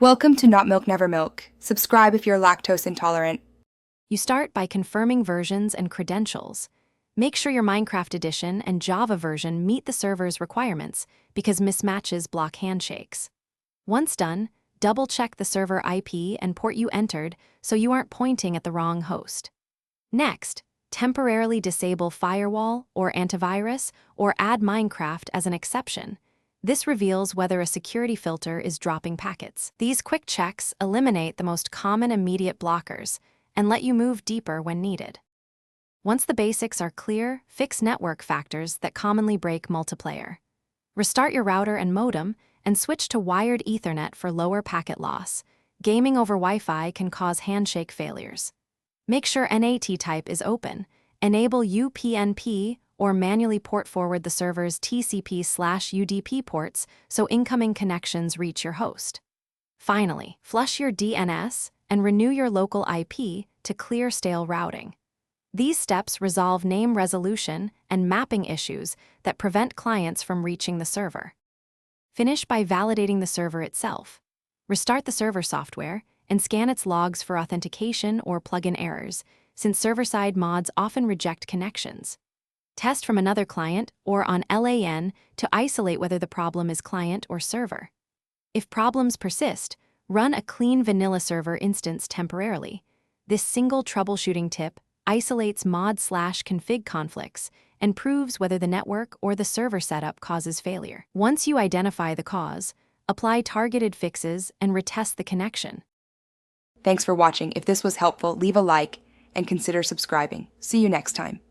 Welcome to Not Milk Never Milk. Subscribe if you're lactose intolerant. You start by confirming versions and credentials. Make sure your Minecraft edition and Java version meet the server's requirements because mismatches block handshakes. Once done, double-check the server IP and port you entered so you aren't pointing at the wrong host. Next, temporarily disable firewall or antivirus or add Minecraft as an exception. This reveals whether a security filter is dropping packets. These quick checks eliminate the most common immediate blockers and let you move deeper when needed. Once the basics are clear, fix network factors that commonly break multiplayer. Restart your router and modem and switch to wired Ethernet for lower packet loss. Gaming over Wi-Fi can cause handshake failures. Make sure NAT type is open. Enable UPnP or manually port forward the server's TCP/UDP ports so incoming connections reach your host. Finally, flush your DNS and renew your local IP to clear stale routing. These steps resolve name resolution and mapping issues that prevent clients from reaching the server. Finish by validating the server itself. Restart the server software and scan its logs for authentication or plugin errors, since server-side mods often reject connections. Test from another client or on LAN to isolate whether the problem is client or server. If problems persist, run a clean vanilla server instance temporarily. This single troubleshooting tip isolates mod/config conflicts and proves whether the network or the server setup causes failure. Once you identify the cause, apply targeted fixes and retest the connection. Thanks for watching. If this was helpful, leave a like and consider subscribing. See you next time.